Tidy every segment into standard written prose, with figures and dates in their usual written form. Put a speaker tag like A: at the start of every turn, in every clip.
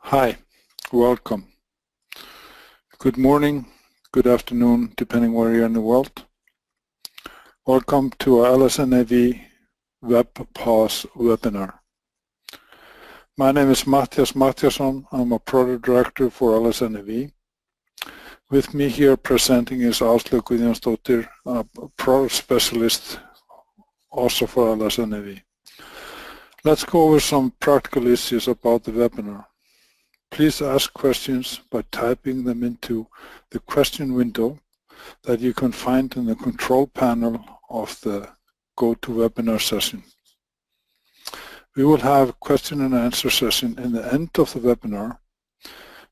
A: Hi, welcome. Good morning, good afternoon, depending where you're in the world. Welcome to our LS Nav Web POS webinar. My name is Matthias Matthiasson. I'm a Product Director for LS Nav. With me here presenting is Áslaug Guðjónsdóttir, a Product Specialist also for LS Nav. Let's go over some practical issues about the webinar. Please ask questions by typing them into the question window that you can find in the control panel of the GoToWebinar session. We will have a question and answer session in the end of the webinar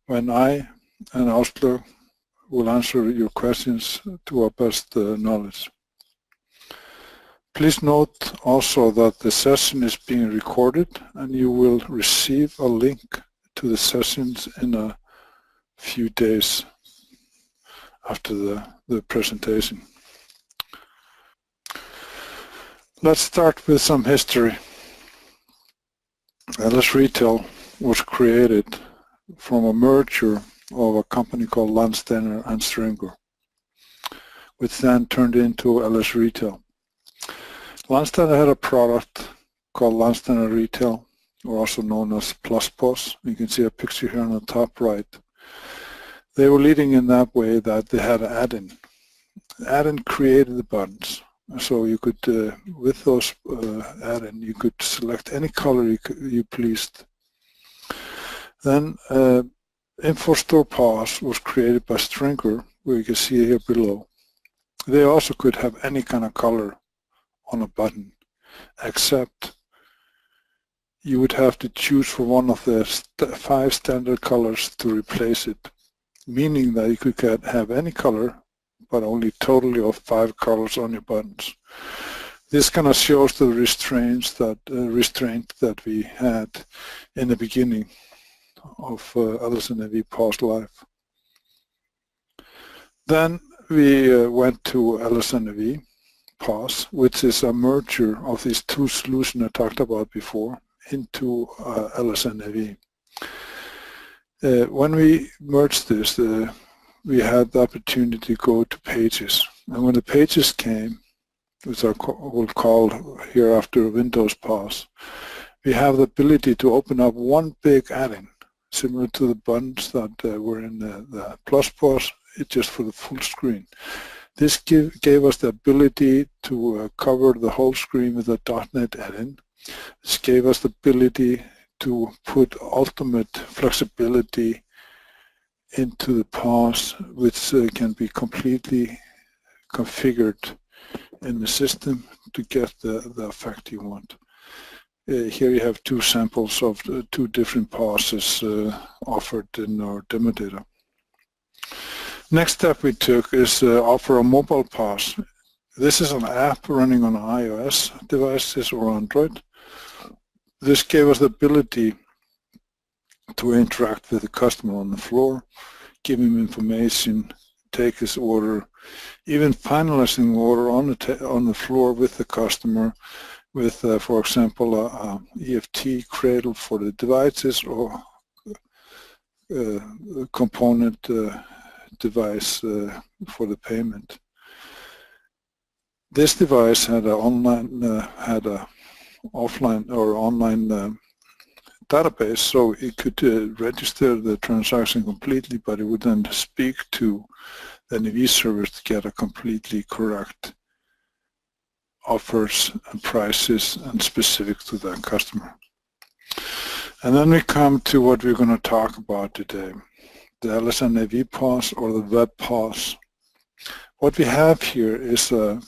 A: when I and Áslaug will answer your questions to our best knowledge. Please note also that the session is being recorded and you will receive a link to the sessions in a few days after the presentation. Let's start with some history. LS Retail was created from a merger of a company called Landsteiner and Stringer, which then turned into LS Retail. Landsteiner had a product called Landsteiner Retail, or also known as Web POS. You can see a picture here on the top right. They were leading in that way that they had an add-in. Add-in created the buttons. So you could, with those add-in, you could select any color you pleased. Then InfoStore POS was created by Stringer, where you can see here below. They also could have any kind of color on a button, except you would have to choose for one of the 5 standard colors to replace it, meaning that you could have any color, but only totally of 5 colors on your buttons. This kind of shows the restraint that we had in the beginning of LS Nav POS Live. Then we went to LS Nav POS, which is a merger of these two solutions I talked about before, into LS Nav. When we merged this, we had the opportunity to go to pages. And when the pages came, which we'll call hereafter Windows POS, we have the ability to open up one big add-in, similar to the buttons that were in the Plus POS, it's just for the full screen. This gave us the ability to cover the whole screen with a .NET add-in. This gave us the ability to put ultimate flexibility into the POS, which can be completely configured in the system to get the effect you want. Here you have 2 samples of 2 different POSes offered in our demo data. Next step we took is offer a mobile POS. This is an app running on iOS devices or Android. This gave us the ability to interact with the customer on the floor, give him information, take his order, even finalizing the order on the floor with the customer with, for example, a EFT cradle for the devices or a component device for the payment. This device had a offline or online database, so it could register the transaction completely, but it would then speak to the NAV service to get a completely correct offers and prices and specific to that customer. And then we come to what we're going to talk about today, the LS Nav POS or the Web POS. What we have here is a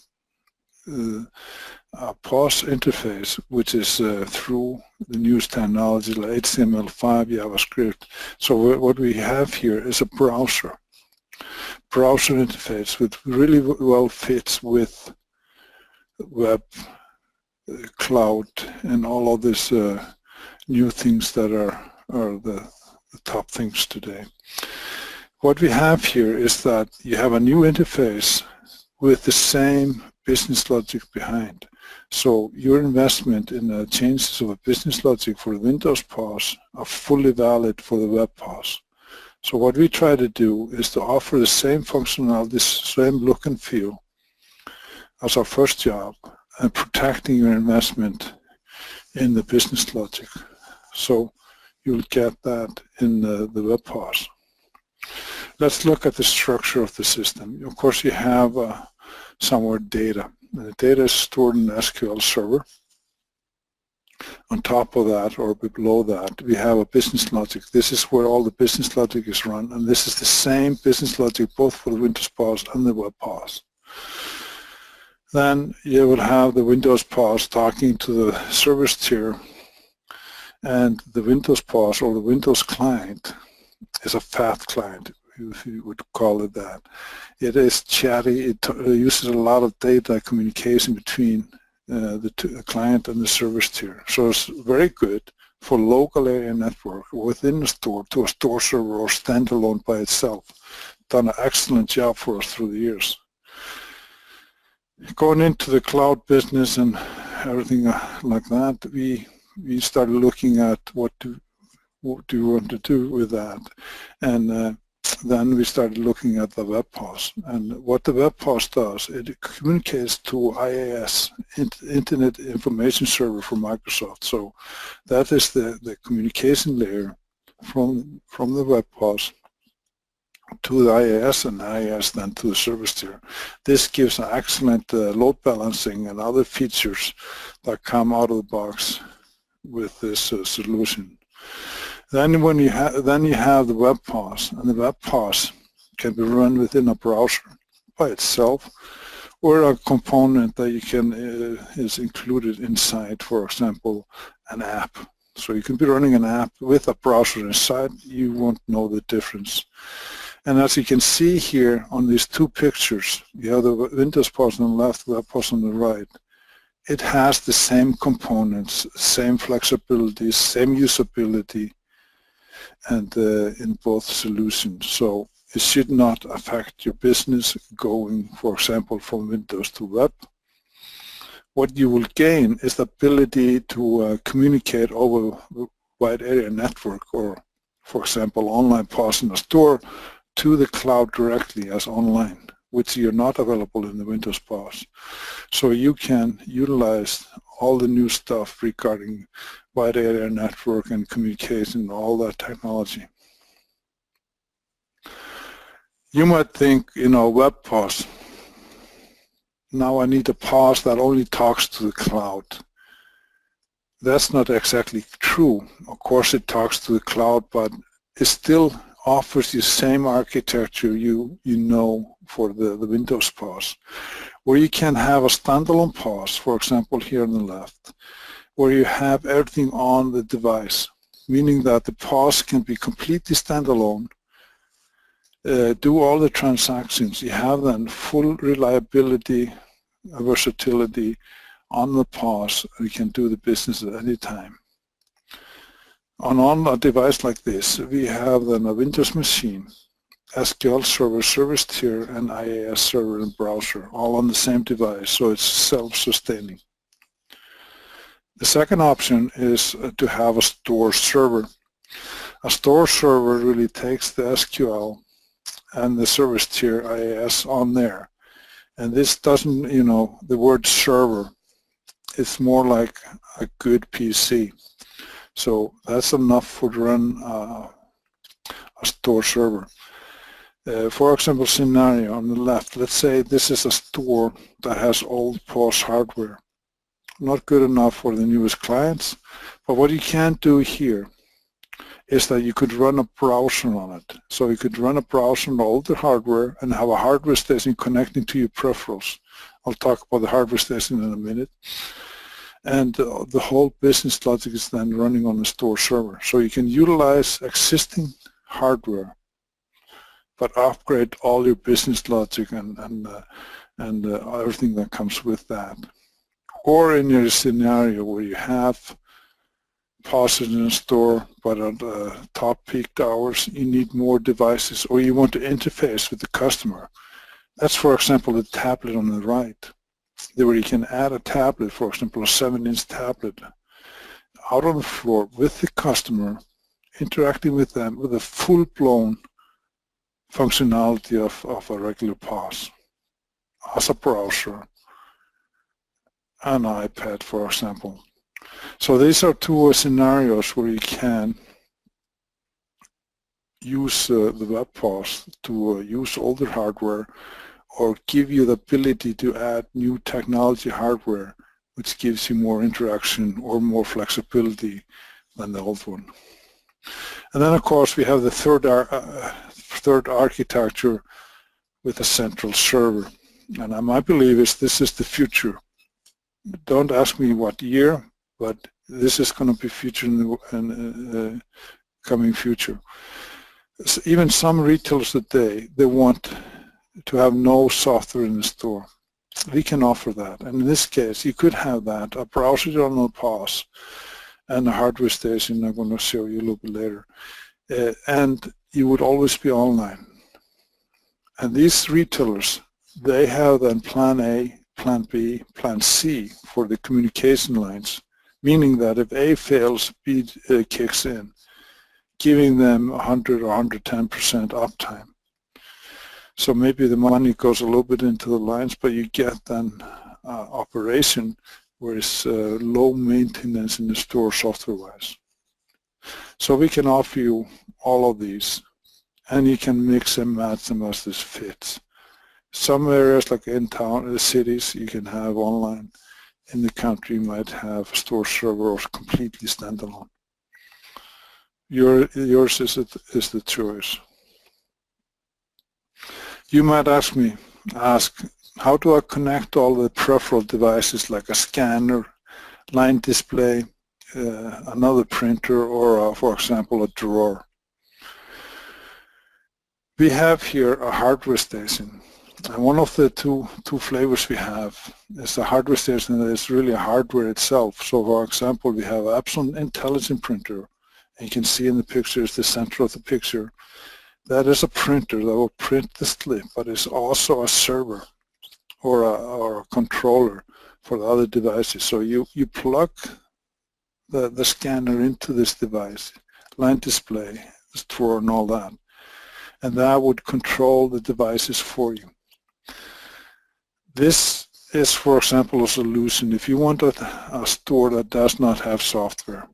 A: POS interface, which is through the newest technology like HTML5, JavaScript. So what we have here is a browser interface which really well fits with web, cloud, and all of these new things that are the top things today. What we have here is that you have a new interface with the same business logic behind. So your investment in the changes of a business logic for the Windows POS are fully valid for the Web POS. So what we try to do is to offer the same functionality, same look and feel as our first job, and protecting your investment in the business logic. So you'll get that in the Web POS. Let's look at the structure of the system. Of course, you have somewhere data. The data is stored in the SQL server. On top of that, or below that, we have a business logic. This is where all the business logic is run, and this is the same business logic both for the Windows POS and the Web POS. Then you will have the Windows POS talking to the service tier, and the Windows POS, or the Windows client, is a fat client, if you would call it that. It is chatty. It uses a lot of data communication between the client and the service tier. So it's very good for local area network within the store to a store server or standalone by itself. Done an excellent job for us through the years. Going into the cloud business and everything like that, we started looking at what do you want to do with that, and then we started looking at the Web POS. And what the Web POS does, it communicates to IaaS, Internet Information Server for Microsoft. So that is the communication layer from the Web POS to the IaaS, and IaaS then to the service tier. This gives an excellent load balancing and other features that come out of the box with this solution. Then you have the Web POS, and the Web POS can be run within a browser by itself, or a component that you can is included inside, for example, an app. So you can be running an app with a browser inside. You won't know the difference. And as you can see here on these two pictures, you have the Windows POS on the left, Web POS on the right. It has the same components, same flexibility, same usability, and in both solutions. So it should not affect your business going, for example, from Windows to Web. What you will gain is the ability to communicate over wide area network, or, for example, online POS in a store to the cloud directly as online, which you're not available in the Windows POS. So you can utilize all the new stuff regarding wide area network and communication, all that technology. You might think, Web POS, now I need a POS that only talks to the cloud. That's not exactly true. Of course it talks to the cloud, but it still offers the same architecture you know for the Windows POS, where you can have a standalone POS, for example here on the left, where you have everything on the device, meaning that the POS can be completely standalone, do all the transactions. You have then full reliability, versatility on the POS, and you can do the business at any time. On a device like this, we have then a Windows machine, SQL server, service tier, and IaaS server and browser, all on the same device, so it's self-sustaining. The second option is to have a store server. A store server really takes the SQL and the service tier IaaS on there. And this doesn't, the word server, it's more like a good PC. So that's enough for to run a store server. For example, scenario on the left, let's say this is a store that has old POS hardware. Not good enough for the newest clients, but what you can do here is that you could run a browser on it. So you could run a browser on all the hardware and have a hardware station connecting to your peripherals. I'll talk about the hardware station in a minute. And the whole business logic is then running on the store server. So you can utilize existing hardware, but upgrade all your business logic and everything that comes with that. Or in your scenario where you have POSes in a store, but at top peak hours you need more devices, or you want to interface with the customer. That's, for example, the tablet on the right. where you can add a tablet, for example, a 7-inch tablet, out on the floor with the customer, interacting with them with a full-blown functionality of a regular POS, as a browser, an iPad, for example. So these are two scenarios where you can use the Web POS to use older hardware, or give you the ability to add new technology hardware, which gives you more interaction or more flexibility than the old one. And then, of course, we have the third architecture with a central server. And my belief is this is the future. Don't ask me what year, but this is going to be future in the coming future. So even some retailers today, they want to have no software in the store. We can offer that. And in this case, you could have that, a browser on the POS and a hardware station I'm going to show you a little bit later. And you would always be online. And these retailers, they have then plan A, plan B, plan C for the communication lines, meaning that if A fails, B kicks in, giving them 100 or 110% uptime. So maybe the money goes a little bit into the lines, but you get then operation where it's low maintenance in the store software-wise. So we can offer you all of these, and you can mix and match them as this fits. Some areas, like in town, the cities, you can have online. In the country, you might have a store server or completely standalone. Yours is the choice. You might ask, how do I connect all the peripheral devices like a scanner, line display, another printer, or for example, a drawer? We have here a hardware station. And one of the two flavors we have is a hardware station that is really a hardware itself. So for example, we have Epson Intelligent Printer. And you can see in the picture, is the center of the picture. That is a printer that will print the slip, but it's also a server or a controller for the other devices. So you plug the scanner into this device, line display, this drawer and all that. And that would control the devices for you. This is, for example, a solution. If you want a store that does not have software,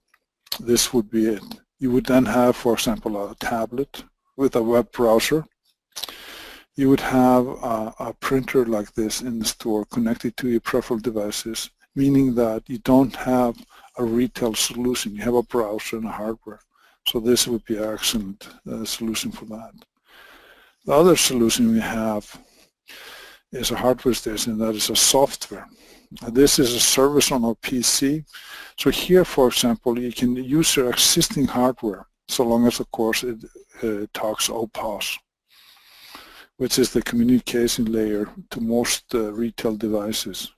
A: this would be it. You would then have, for example, a tablet with a web browser. You would have a printer like this in the store connected to your peripheral devices, meaning that you don't have a retail solution. You have a browser and a hardware. So this would be an excellent solution for that. The other solution we have is a hardware station that is a software. This is a service on a PC. So here, for example, you can use your existing hardware, so long as, of course, it talks OPOS, which is the communication layer to most retail devices.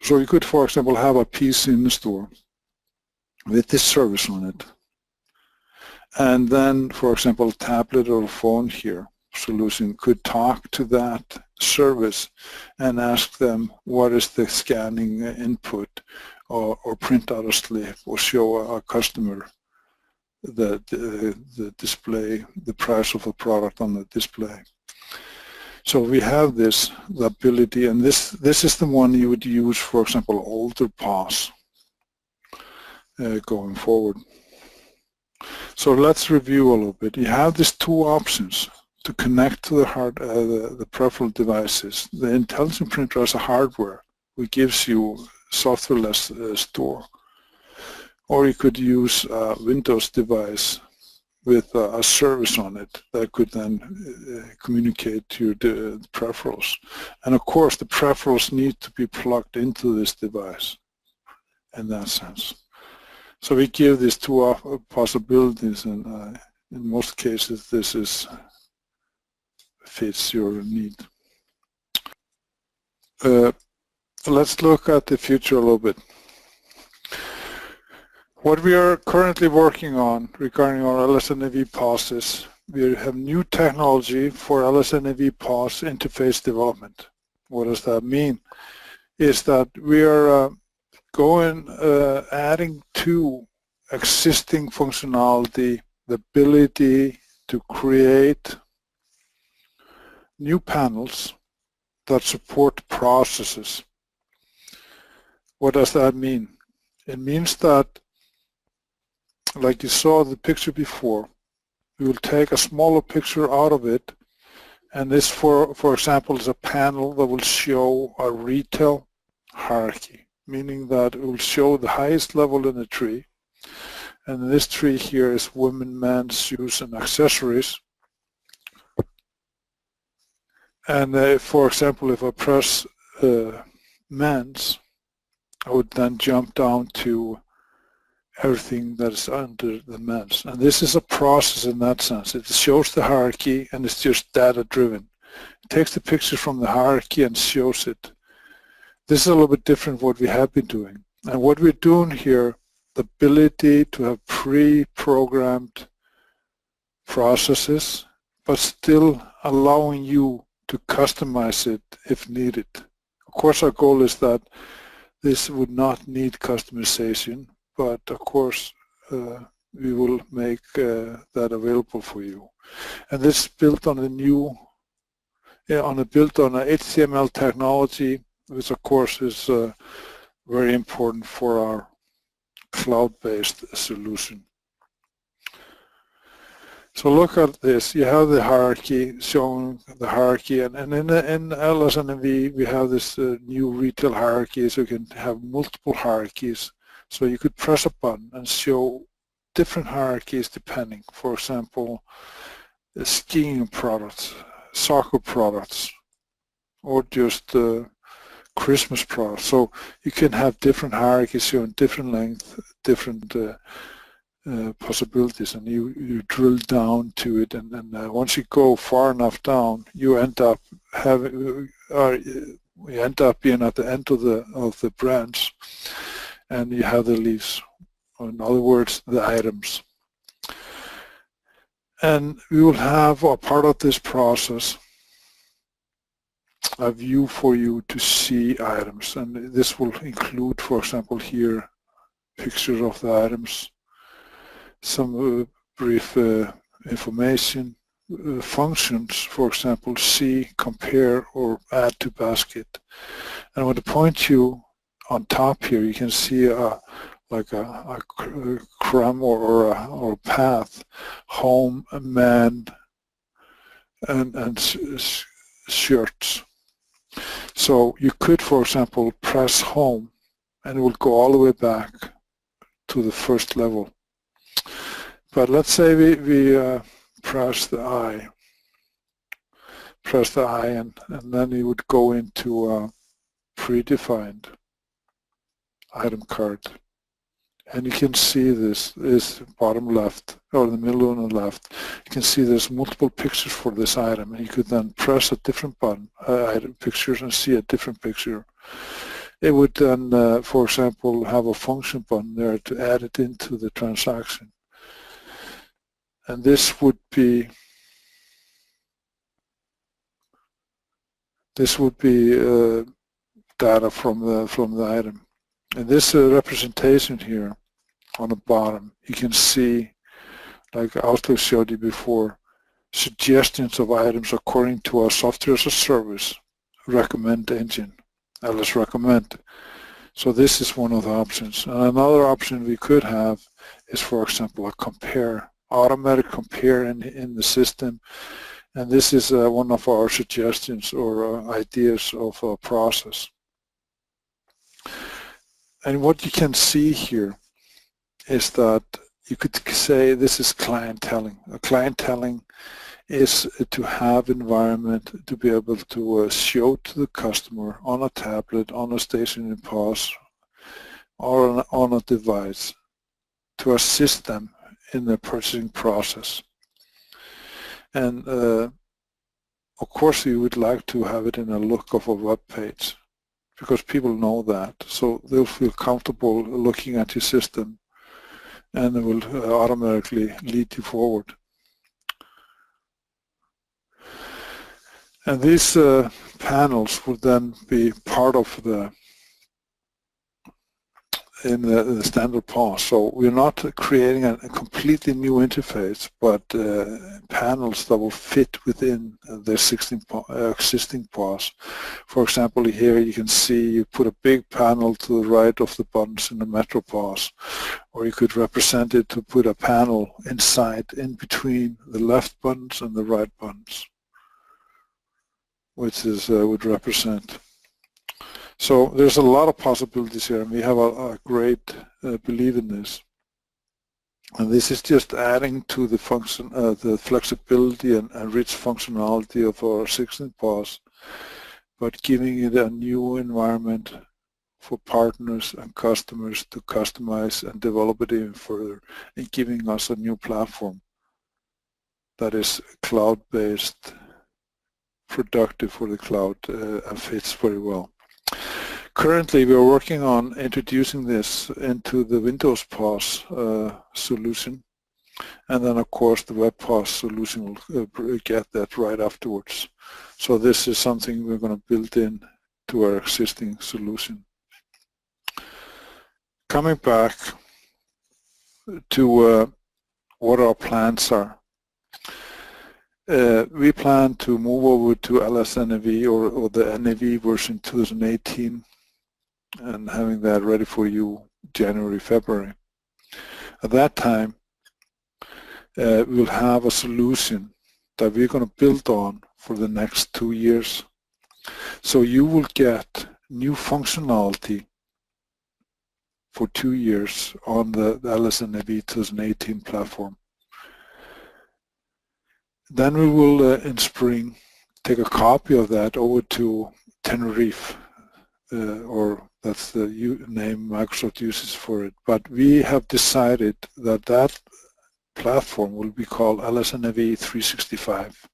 A: So you could, for example, have a PC in the store with this service on it. And then, for example, a tablet or a phone here solution could talk to that service and ask them what is the scanning input, or print out a slip, or show a customer the display, the price of a product on the display. So we have the ability, and this is the one you would use, for example, older POS going forward. So let's review a little bit. You have these two options to connect to the peripheral devices. The intelligent printer as a hardware, which gives you software-less store. Or you could use a Windows device with a service on it that could then communicate to the peripherals. And of course, the peripherals need to be plugged into this device in that sense. So we give these two possibilities, and in most cases, this fits your need. Let's look at the future a little bit. What we are currently working on regarding our LS Nav POS is we have new technology for LS Nav POS interface development. What does that mean? Is that we are adding to existing functionality the ability to create new panels that support processes. What does that mean? It means that, like you saw the picture before, we will take a smaller picture out of it, and this, for example, is a panel that will show a retail hierarchy, meaning that it will show the highest level in the tree. And this tree here is women, men's shoes and accessories. And for example, if I press men's, I would then jump down to everything that is under the men's. And this is a process in that sense. It shows the hierarchy and it's just data driven. It takes the picture from the hierarchy and shows it. This is a little bit different from what we have been doing. And what we're doing here, the ability to have pre-programmed processes, but still allowing you to customize it if needed. Of course, our goal is that this would not need customization, but of course we will make that available for you. And this is built on a new, built on a HTML technology, which of course is very important for our cloud-based solution. So look at this. You have the hierarchy, showing the hierarchy, and in LS Nav we have this new retail hierarchy, so you can have multiple hierarchies. So you could press a button and show different hierarchies depending. For example, skiing products, soccer products, or just Christmas products. So you can have different hierarchies showing different length, different possibilities, and you drill down to it, and then once you go far enough down, you end up having being at the end of the branch, and you have the leaves. In other words, the items. And we will have a part of this process a view for you to see items, and this will include, for example, here pictures of the items, some brief information, functions, for example, see, compare, or add to basket. And I want to point you on top here. You can see like a crumb or a path, home, man, and shirts. So you could, for example, press home, and it will go all the way back to the first level. But let's say we press the I, and then you would go into a predefined item card. And you can see this bottom left, or the middle on the left. You can see there's multiple pictures for this item, and you could then press a different button, item pictures, and see a different picture. It would then, for example, have a function button there to add it into the transaction. And this would be data from the item. And this representation here on the bottom, you can see, like Outlook showed you before, suggestions of items according to our software as a service recommend engine, LS recommend. So this is one of the options. And another option we could have is, for example, a compare, automatic compare in the system. And this is one of our suggestions or ideas of a process. And what you can see here is that you could say this is clienteling. Clienteling is to have environment to be able to show to the customer on a tablet, on a stationary POS, or on a device to assist them in the purchasing process. And of course you would like to have it in a look of a web page, because people know that, so they'll feel comfortable looking at your system, and it will automatically lead you forward. And these panels would then be part of the standard POS. So we're not creating a completely new interface, but panels that will fit within the existing POS. For example, here you can see you put a big panel to the right of the buttons in the Metro POS, or you could represent it to put a panel inside, in between the left buttons and the right buttons, which is would represent. So there's a lot of possibilities here, and we have a great belief in this. And this is just adding to the function, the flexibility and rich functionality of our existing POS, but giving it a new environment for partners and customers to customize and develop it even further, and giving us a new platform that is cloud-based, productive for the cloud, and fits very well. Currently, we are working on introducing this into the Windows POS solution, and then of course the Web POS solution will get that right afterwards. So this is something we're going to build in to our existing solution. Coming back to what our plans are. We plan to move over to LS Nav or the NAV version 2018, and having that ready for you January, February. At that time, we'll have a solution that we're going to build on for the next 2 years. So you will get new functionality for 2 years on the LS Nav 2018 platform. Then we will, in spring, take a copy of that over to Tenerife, or that's the name Microsoft uses for it. But we have decided that that platform will be called LS Nav 365.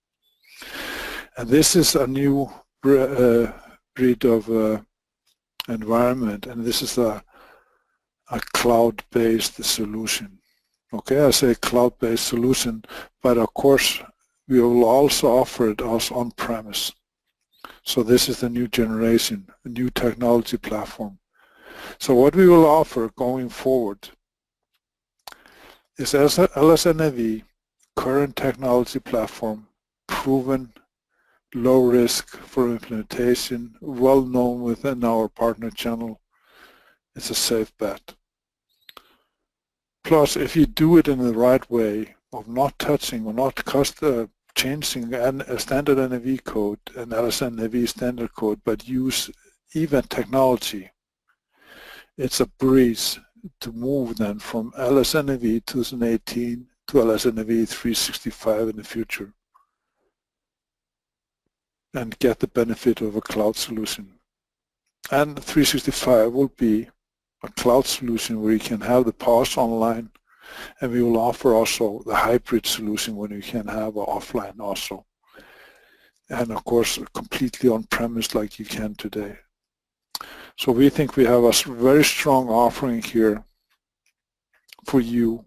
A: And this is a new breed of environment, and this is a cloud-based solution. Okay, I say cloud-based solution, but of course we will also offer it as on-premise. So this is the new generation, a new technology platform. So what we will offer going forward is LS Nav, current technology platform, proven, low risk for implementation, well known within our partner channel. It's a safe bet. Plus, if you do it in the right way of not touching or not changing a standard NAV code, an LS Nav standard code, but use event technology, it's a breeze to move then from LS Nav 2018 to LS Nav 365 in the future and get the benefit of a cloud solution. And 365 will be a cloud solution where you can have the POS online, and we will offer also the hybrid solution when you can have offline also. And of course, completely on-premise like you can today. So we think we have a very strong offering here for you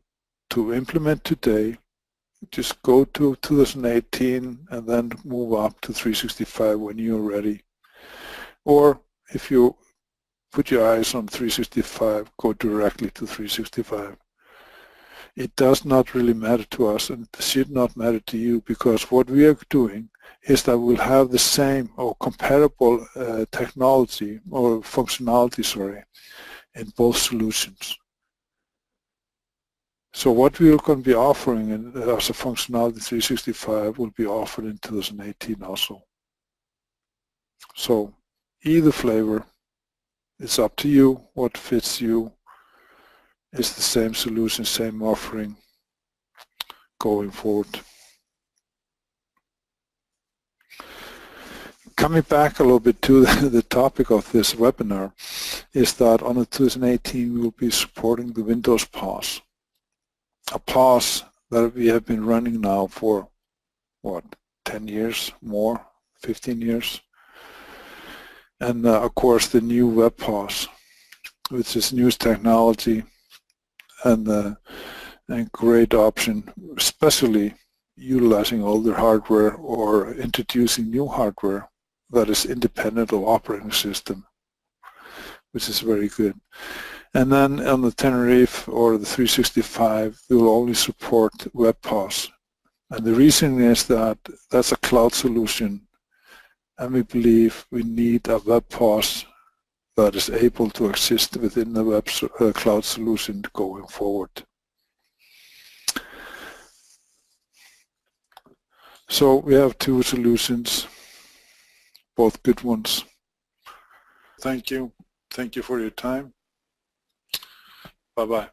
A: to implement today. Just go to 2018 and then move up to 365 when you're ready. Or if you put your eyes on 365, go directly to 365. It does not really matter to us, and it should not matter to you, because what we are doing is that we'll have the same or comparable technology or functionality, sorry, in both solutions. So what we are going to be offering as a functionality 365 will be offered in 2018 also. So either flavor, it's up to you what fits you. It's the same solution, same offering going forward. Coming back a little bit to the topic of this webinar is that on the 2018 we will be supporting the Windows POS. A POS that we have been running now for, what, 10 years, more, 15 years. And of course the new Web POS, which is newest technology and a great option, especially utilizing older hardware or introducing new hardware that is independent of operating system, which is very good. And then on the Tenerife or the 365, they will only support Web POS. And the reason is that that's a cloud solution, and we believe we need a Web POS that is able to exist within the cloud solution going forward. So we have two solutions, both good ones. Thank you. Thank you for your time. Bye-bye.